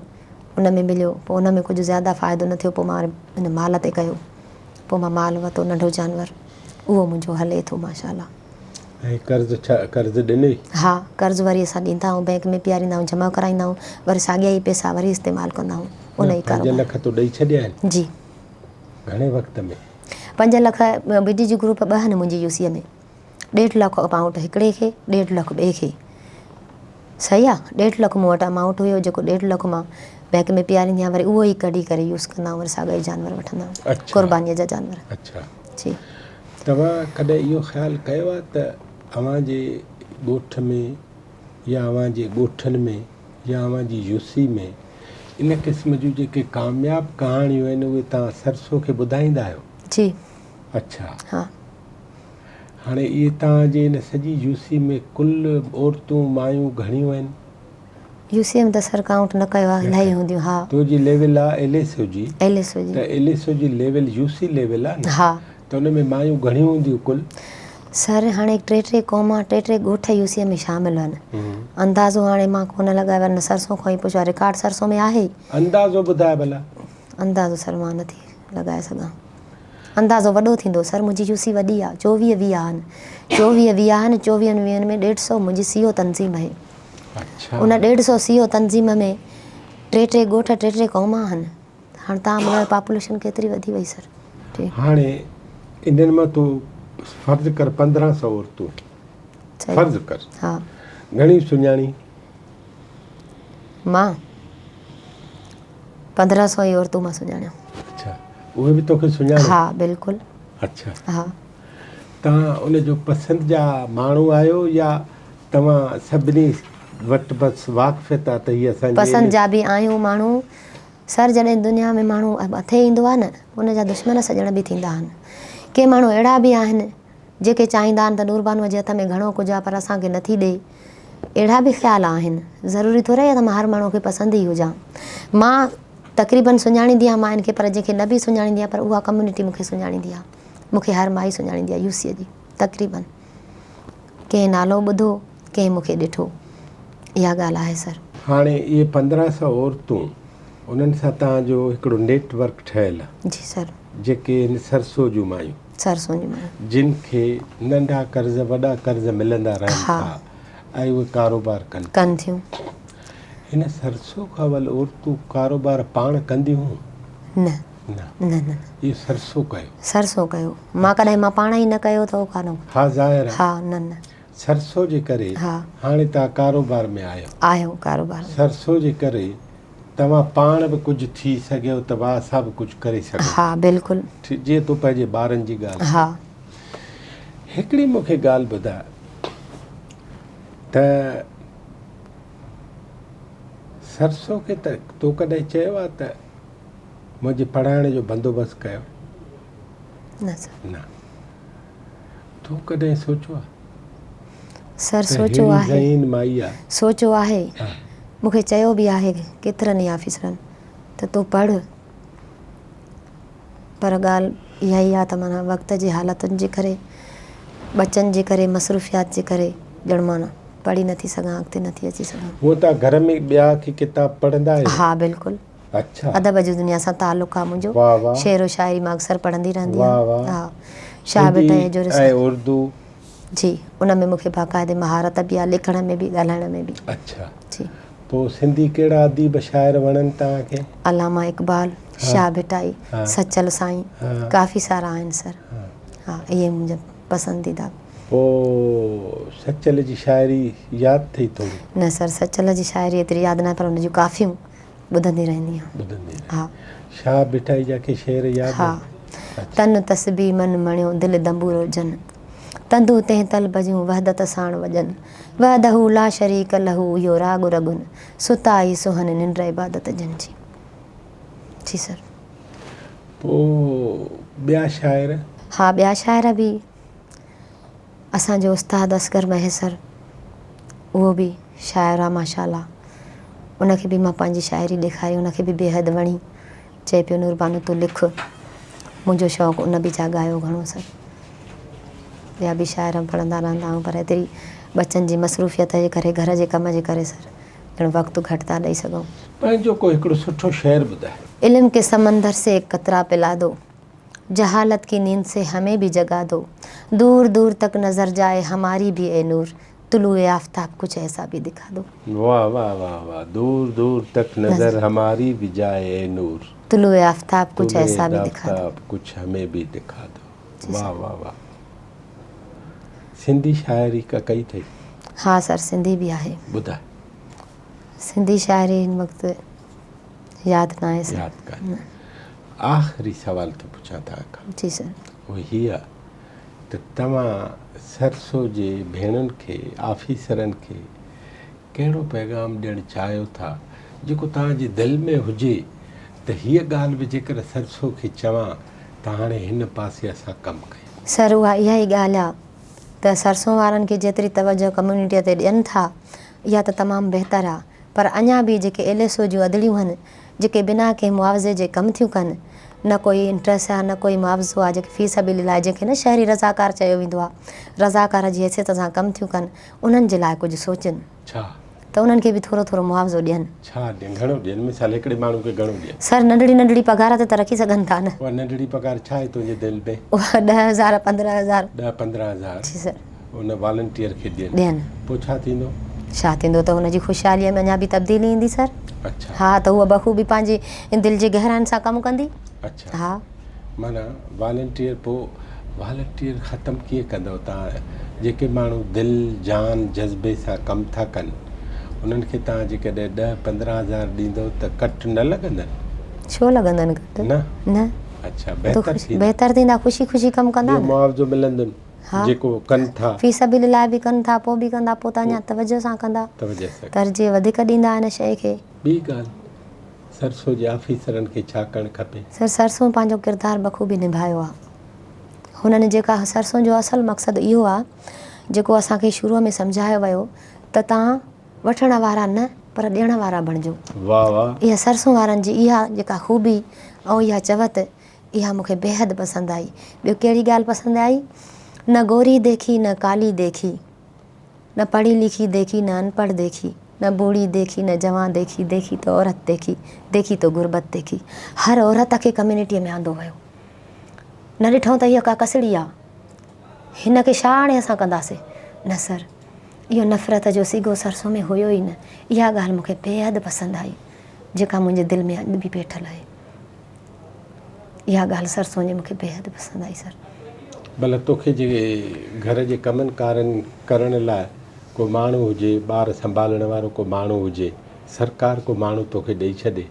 उन में मिलियो। पोइ उन में कुझु ज़्यादा फ़ाइदो न थियो, पोइ मां इन माल ते कयो। पोइ मां माल वरितो, नंढो जानवर, उहो मुंहिंजो हले थो माशाल्लाह। ऐं कर्ज़ु ॾिनई? हा, कर्ज़ु वरी असां ॾींदा आहियूं, बैंक में पियारींदा आहियूं, जमा कराईंदा आहियूं, वरी साॻिया ई पैसा वरी इस्तेमालु कंदा आहियूं। उन ई 5 लख तो ॾेई छॾिया आहिनि? जी। घणे वक़्त में? 5 लख BDG ग्रुप 2 आहिनि मुंहिंजी UC में। 1.5 लख अमाउंट हिकिड़े खे, 1.5 लख ॿिए खे। सही आहे, 1.5 लख मूं वटि अमाउंट हुयो, जेको 1.5 लख मां बैंक में पीआरींदी आहियां, वरी उहो ई कढी करे यूज़ कंदा आहियूं, वरी साॻा ई जानवर वठंदा आहियूं। अच्छा। क़ुर्बानीअ जा जानवर। अच्छा। जी। तव्हां कॾहिं इहो ख़्यालु कयो आहे त अव्हांजे ॻोठ में या अव्हांजे ॻोठनि में या अव्हांजी यूसी में इन क़िस्म जूं जेके कामयाबु कहाणियूं आहिनि उहे तव्हां सरसो खे ॿुधाईंदा आहियो? जी। अच्छा। हाँ। हाणे इहे तव्हांजे इन सॼी यूसी में कुल औरतूं मायूं घणियूं आहिनि? यूसी में त सर काउंट न कयो आहे, इलाही हूंदियूं। हा। तुंहिंजी लेवल आहे LSO जी? LSO जी। त LSO जी लेवल यूसी लेवल आहे न? हा। त उन में मायूं घणियूं हूंदियूं कुल? सर हाणे 3 क़ौमा 3 ॻोठ यूसीअ में शामिल आहिनि। अंदाज़ो हाणे मां कोन लॻायो आहे, सरसों खां ई पुछो, रिकॉर्ड सरसों में आहे। अंदाज़ो ॿुधाए भला। अंदाज़ो सर मां नथी लॻाए सघां, अंदाज़ो वॾो थींदो सर। मुंहिंजी यूसी वॾी आहे, 24-20 आहिनि। 24-20 आहिनि, 24 में 150 मुंहिंजी CO तनज़ीम आहे। अच्छा। उन 150 CO तनज़ीम में 3 ॻोठ 3 क़ौमा आहिनि। हाणे तव्हां ॿुधायो पॉपुलेशन केतिरी वधी वई सर? ठीक। हाणे इन्हनि मां तूं फ़र्ज़ु कर 1500 औरतूं, फ़र्ज़ु कर। हा। घणी सुञाणी? मां 1500 ई औरतूं मां सुञाणियूं। अच्छा, उहे बि तोखे सुञाणे? हा बिल्कुलु। अच्छा। हा। तव्हां उन जो पसंदि जा माण्हू आहियो या तव्हां सभिनी वटि बसि वाक़फ़ियत आहे त हीअ असांजी पसंदि जा बि आहियूं माण्हू सर? जॾहिं दुनिया में माण्हू मथे ईंदो आहे न, उनजा दुश्मन सॼण बि थींदा आहिनि। के माण्हू अहिड़ा बि आहिनि जेके चाहींदा आहिनि त नूरबानूअ जे हथ में घणो कुझु आहे पर असांखे नथी ॾे, अहिड़ा बि ख़्याल आहिनि। ज़रूरी थोरे आहे त मां हर माण्हू खे पसंदि ई हुजां। मां तक़रीबन सुञाणींदी आहियां मायुनि खे, पर जंहिंखे न बि सुञाणींदी आहियां पर उहा कम्यूनिटी मूंखे सुञाणींदी आहे। मूंखे हर माई सुञाणींदी आहे यूसीअ जी तक़रीबन। कंहिं नालो ॿुधो, कंहिं मूंखे ॾिठो, इहा ॻाल्हि आहे सर। हाणे इहे 1500 औरतूं, उन्हनि सां तव्हांजो हिकिड़ो नेटवर्क ठहियलु आहे? जी सर। जेके इन सरसो जूं मायूं, सरसों जूं मायूं, जिन खे नंढा कर्ज़ वॾा कर्ज़ मिलंदा रहनि था ऐं उहे कारोबार कनि थियूं। हिन सरसो खां वल औरतूं कारोबार पाण कंदियूं? न न न न। इहो सरसो कयो? सरसो कयो। मां कॾहिं मां पाण ई न कयो त कान। हा ज़ाहिर आहे। हा। न न। सरसो जे करे हाणे तव्हां कारोबार में आहियो कारोबार। सरसो जे करे तव्हां पाण बि कुझु थी सघियो त वाह असां बि कुझु करे सघूं। हा बिल्कुलु। जीअं तूं पंहिंजे ॿारनि जी ॻाल्हि। हा। हिकिड़ी मूंखे ॻाल्हि ॿुधाए त सरसो खे त तो कॾहिं चयो आहे त मुंहिंजे पढ़ाइण जो बंदोबस्तु कयो? न सर। न। तो कॾहिं सोचियो आहे? सर सोचियो आहे, ज़हीन माई आहे। सोचियो आहे। मूंखे चयो बि आहे केतिरनि ई ऑफिसरनि त तूं पढ़, पर ॻाल्हि इहा ई आहे त माना वक़्त जी हालतुनि जे करे, बचनि जे करे, मसरूफ़ियात जे करे ॼण मां पढ़ी नथी सघां, अॻिते नथी अची सघां। हूअं तव्हां घर में ॿिया के किताब पढ़ंदा आहियो? हा बिल्कुलु। अच्छा। अदब जी दुनिया सां ताल्लुक़ु आहे मुंहिंजो। वाह वाह। शेर व शाइरी मां अक्सर पढ़ंदी रहंदी वाह आहियां। वाह। हा। शाह बेटा जो ऐं उर्दू? जी, उन में मूंखे बाक़ाइदे महारत बि आहे, लिखण में बि, ॻाल्हाइण में बि। अच्छा। जी। पोइ सिंधी कहिड़ा अदीब शाइर वणनि तव्हांखे? अलामा इक़बाल, शाह भिटाई, सचल साईं, काफ़ी सारा आहिनि सर। हा, इहे मुंहिंजा पसंदीदा। पोइ सचल जी शाइरी यादि अथई थोरी? न सर, सचल जी शाइरी एतिरी यादि न आहे, पर हुन जूं काफ़ियूं ॿुधंदी रहंदी आहियां। हा। शाह भिटाई जा के शेर यादि? हा। तन तस्बी मन मणियो दिलि दंबूरो जन, तंदू तंहिं तल बजियूं वहदत साण वॼनि, वहदहू ला शरीक लहू इहो राग रगुन, सुताई सुहन निंड इबादत जन। जी जी सर। पोइ ॿिया शाइर? हा, ॿिया शाइर बि। असांजो उस्ताद असगर महेसर, उहो बि शाइर आहे माशाअल्लाह। उनखे बि मां पंहिंजी शाइरी ॾेखारी, उनखे बि बेहदि वणी। चए पियो नूरबानू तूं लिख। मुंहिंजो शौक़ु उन बि जाॻायो घणो सर। ॿिया बि शाइर पढ़ंदा रहंदा आहियूं, पर एतिरी बचनि जी मसरूफ़ियत जे करे, घर जे कम जे करे सर ॼण वक़्तु घटि था ॾेई सघूं। पंहिंजो को हिकिड़ो सुठो शेर ॿुधाए। इल्म के समंदर से एक कतरा पिला दो, जहालत की नींद से हमें भी जगा दो, दूर दूर तक नजर जाए हमारी भी ए नूर, तुलुए आफताब कुछ ऐसा भी दिखा दो। वाह वाह वाह वाह। दूर दूर तक नजर हमारी भी जाए ए नूर, तुलुए आफताब कुछ ऐसा भी दिखा दो, कुछ हमें भी दिखा दो। वाह वाह वाह। सिंधी शाइरी का कई अथई? हाँ सर, सिंधी भी आहे। ॿुधाए। सिंधी शाइरी हिन वक़्तु यादि न आहे सर। यादि कान्हे। आख़िरी सवाल थो पुछां तव्हां खां। जी सर। उहो हीअ आहे त तव्हां सरसो जे भेणनि खे, ऑफिसरनि खे कहिड़ो पैगाम ॾियणु चाहियो था जेको तव्हांजी दिलि में हुजे त हीअ ॻाल्हि बि जेकर सरसो खे चवां त हाणे हिन पासे असां कमु कयूं? सर, उहा इहा ई ॻाल्हि आहे त सरसों वारनि खे जेतिरी तवजो कम्यूनिटीअ ते ॾियनि था इहा त तमामु बहितरु आहे, पर अञा बि जेके LSO जूं अदड़ियूं आहिनि जेके बिना कंहिं मुआवज़े जे कमु थियूं कनि, न कोई इंट्रस्ट आहे न कोई मुआवज़ो आहे, जेके फ़ी सबील लाइ जंहिंखे न शहरी रज़ाकार चयो वेंदो आहे, रज़ाकार जी हैसियत सां कमु थियूं कनि, उन्हनि जे लाइ कुझु सोचनि छा त उन्हनि खे बि थोरो थोरो मुआवज़ो ॾियनि। छा ॾियनि? घणो ॾियनि? मिसाल हिकिड़े माण्हू खे घणो ॾियनि? सर, नंढड़ी नंढड़ी पघार ते त रखी सघनि था न। उहा नंढड़ी पघार छा आहे तुंहिंजे दिलि में? उहा 10,000 15,000। 10-15,000 जी सर। उन वॉलंटियर खे ॾियनि। पोइ छा थींदो? छा थींदो त हुनजी ख़ुशहालीअ में अञा बि तब्दीली ईंदी सर। अच्छा। हा, त उहा बख़ूबी पंहिंजी दिलि जे गहराइनि सां कमु कंदी। अच्छा। हा। माना वॉलंटियर, पोइ वॉलंटियर ख़तमु कीअं कंदव तव्हां? जेके माण्हू दिलि जान जज़्बे सां कमु था कनि उन्हनि खे तव्हां जेकॾहिं 10-15,000 ॾींदव त कट न लॻंदनि? छो लॻंदनि कट? न न। अच्छा, बहितरु थींदा, ख़ुशी ख़ुशी कमु कंदा। मुआवज़ो मिलंदुनि? हा, जेको कनि था फ़ी सबील लाइ बि कनि था, पोइ बि कंदा, पोइ त अञा तवजो सां कंदा, तरजीह वधीक ॾींदा हिन शइ खे। ॿी ॻाल्हि, सरसो जे ऑफिसरनि खे छा करणु खपे? सर, सरसो पंहिंजो किरदारु बख़ूबी निभायो आहे। हुननि जेका सरसो जो असुलु मक़सदु इहो आहे जेको असांखे शुरूअ में सम्झायो वियो त तव्हां वठण वारा न पर ॾियण वारा बणिजो। वाह वाह। इहा सरसों वारनि जी इहा जेका ख़ूबी ऐं इहा चवत, इहा मूंखे बेहदि पसंदि आई। ॿियो कहिड़ी ॻाल्हि पसंदि आई? न गोरी देखी न काली देखी, न पढ़ी लिखी देखी न अनपढ़ देखी, न बूढ़ी देखी न जवान देखी, देखी तो औरत देखी, देखी तो गुरबत देखी। हर औरत खे कम्यूनिटीअ में आंदो वियो। न ॾिठूं त इहा का कसड़ी आहे, हिन खे छा हाणे असां कंदासीं? न सर, इहो नफ़रत जो सीगो सरसों में हुयो ई न। इहा ॻाल्हि मूंखे बेहदि पसंदि आई जेका मुंहिंजे दिलि में अॼु बि वेठल आहे। इहा ॻाल्हि सरसों जी मूंखे बेहदि पसंदि आई सर। भला तोखे जे घर जे कमनि कारनि करण लाइ को माण्हू हुजे, ॿार संभालण वारो को माण्हू हुजे, सरकार को माण्हू तोखे ॾेई छॾे,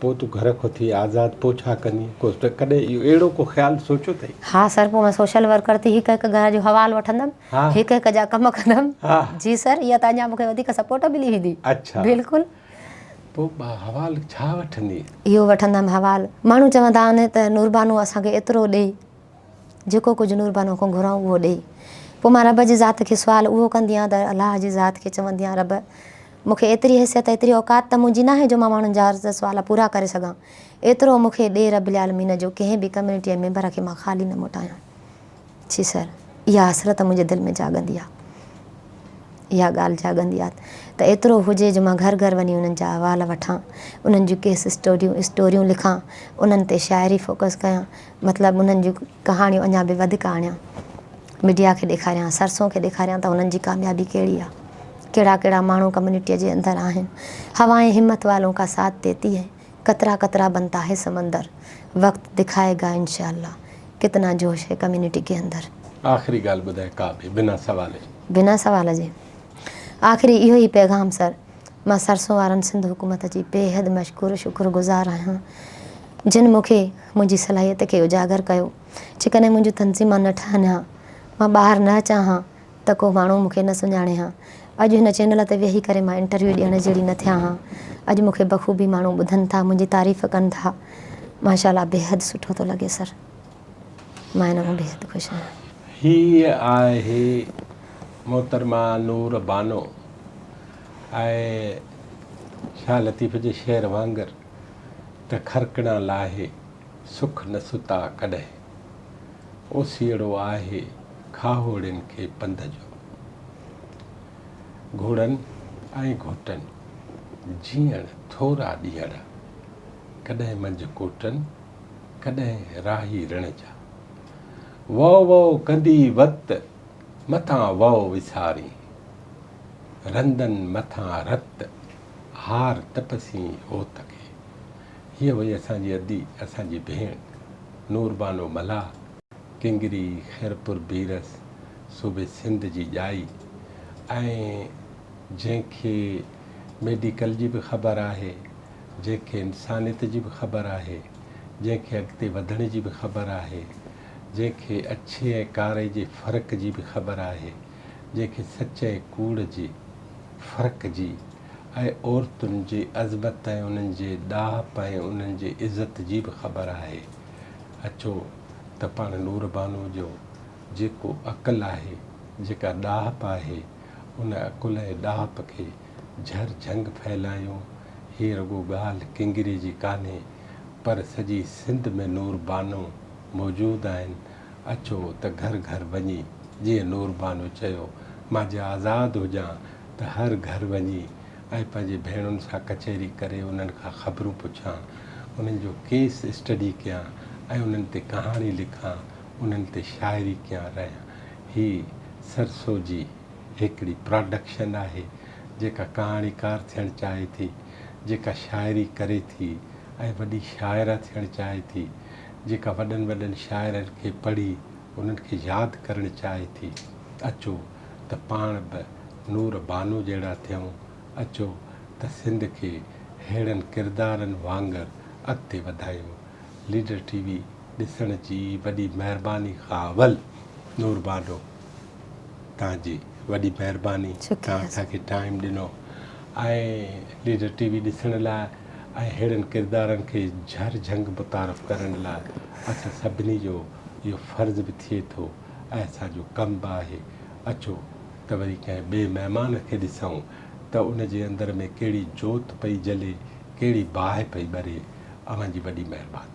पोइ तूं घर खां थी आज़ादु, पोइ छा कंदी? को कॾहिं इहो अहिड़ो को ख़्यालु सोचियो अथई? हा सर, पोइ मां सोशल वर्कर थी हिकु हिकु घर जो हवालु वठंदमि। हा। हिकु हिकु जा कमु कंदमि। हा। जी सर, इहा त अञा मूंखे वधीक सपोर्ट मिली वेंदी। अच्छा। बिल्कुलु। पोइ हवालु छा वठंदी? इहो वठंदमि हवालु। माण्हू चवंदा आहिनि त नूरबानो असांखे एतिरो ॾे, जेको कुझु नूरबानो खां घुरूं उहो ॾे। पोइ मां रब जी ज़ात खे सुवालु उहो कंदी आहियां त अलाह जी ज़ात खे चवंदी आहियां, रब मूंखे एतिरी हैसियत, एतिरी औकात त मुंहिंजी न आहे जो मां माण्हुनि जा अर्ज़ सुवाल पूरा करे सघां। एतिरो मूंखे ॾे रब्बिल आलमीन जो कंहिं बि कम्यूनिटी मेंबर खे मां ख़ाली न मोटायां। जी सर, इहा हसरत मुंहिंजे दिलि में जाॻंदी आहे। इहा ॻाल्हि जाॻंदी आहे त एतिरो हुजे जो मां घर घर वञी उन्हनि जा अहवाल वठां, उन्हनि जूं केस स्टोरियूं लिखां, उन्हनि ते शाइरी फोकस कयां, मतिलबु उन्हनि जूं कहाणियूं अञा बि वधीक आणियां, मीडिया खे ॾेखारियां, सरसों खे ॾेखारियां त उन्हनि जी कामयाबी कहिड़ी आहे, कहिड़ा कहिड़ा माण्हू कम्यूनिटीअ जे अंदरि आहिनि। हवाएं हिम्मत वालों का साथ देती है, कतरा कतरा बनता है समंदर, वक्त दिखाएगा इंशाअल्लाह कितना जोश है कम्यूनिटी के अंदर। आख़िरी ॻाल्हि ॿुधाए का बि बिना सवाल जे? बिना सवाल जे आख़िरी इहो ई पैगाम सर, मां सरसों वारनि सिंध हुकूमत जी बेहदि मशकूर शुक्रगुज़ार आहियां जिन मूंखे मुंहिंजी सलाहियत खे उजागर कयो। जेकॾहिं मुंहिंजूं तनज़ीमां न ठहनि हा, मां ॿाहिरि न अचां हा त को माण्हू मूंखे न सुञाणे हा। अॼु हिन चैनल ते वेही करे मां इंटरव्यू ॾियण जहिड़ी न थियां हा। अॼु मूंखे बख़ूबी माण्हू ॿुधनि था, मुंहिंजी तारीफ़ कनि था, माशाअल्लाह बेहदि सुठो थो लॻे सर। मां हिन मां बेहदि ख़ुशि आहियां। हीअ आहे मोहतरमा नूर बानो। ऐं शाह लतीफ़ जे शेर वांगुरु त खरकणा लाहे सुख न सुता कॾहिं, ओसीड़ो आहे खाहोड़ियुनि खे पंध जो। घोड़नि ऐं घोटनि जीअण थोरा ॾींहर, कॾहिं मंझि कोटनि कॾहिं राही रण जा। वौ वौ कंदी वत मथां वौ विसारी, रंदनि मथां रत हार तपसी ओत खे। हीअ हुई असांजी अदी, असांजी भेण नूरबानो मल्हाह, किंगरी खैरपुर बीरस सूबे सिंध जी ॼाई ऐं जंहिंखे मेडिकल जी बि ख़बर आहे, जंहिंखे इंसानियत जी बि ख़बर आहे, जंहिंखे अॻिते वधण जी बि ख़बर आहे, जंहिंखे अच्छे ऐं कारे जे फ़र्क़ जी बि ख़बर आहे, जंहिंखे सच ऐं कूड़ जे फ़र्क़ जी ऐं औरतुनि जे अज़मत ऐं उन्हनि जे ॾाहप ऐं उन्हनि जे इज़त जी बि ख़बर आहे। अचो त पाण नूर बानो जो जेको अक़ल आहे, जेका ॾाहप आहे, उन अक़ुल ऐं ॾाहप खे झर झंग फैलायूं। हीअ रुॻो ॻाल्हि किंगरे जी कान्हे, पर सॼी सिंध में नूर बानो मौजूदु आहिनि। अचो त घर घर वञी, जीअं नूर बानो चयो, मां जे आज़ादु हुजां त हर घर वञी ऐं पंहिंजे भेणुनि सां कचहरी करे उन्हनि खां ख़बरूं पुछां, उन्हनि जो केस स्टडी कयां ऐं उन्हनि ते कहाणी लिखां, उन्हनि ते शाइरी कयां रहियां। हीअ सरसो जी हिकिड़ी प्रोडक्शन आहे, जेका कहाणीकार थियणु चाहे थी, जेका शाइरी करे थी ऐं वॾी शाइरा थियणु चाहे थी, जेका वॾनि वॾनि शाइरनि खे पढ़ी उन्हनि खे यादि करणु चाहे थी। अचो त पाण बि नूर बानो जहिड़ा थियूं। अचो त सिंध खे अहिड़नि किरदारनि वांगुरु अॻिते वधायूं। लीडर टीवी ॾिसण जी वॾी महिरबानी खां अवल नूर बानो तव्हांजी वॾी महिरबानी, तव्हां असांखे टाइम ॾिनो ऐं लीडर टीवी ॾिसण लाइ ऐं अहिड़नि किरदारनि खे झर झंग मुतारफ़ करण लाइ असां सभिनी जो इहो फ़र्ज़ु बि थिए थो ऐं असांजो कमु बि आहे। अचो त वरी कंहिं ॿिए महिमान खे ॾिसूं त उन जे अंदर में कहिड़ी जोति पई जले, कहिड़ी बाहि पई ॿरे। अव्हांजी वॾी महिरबानी।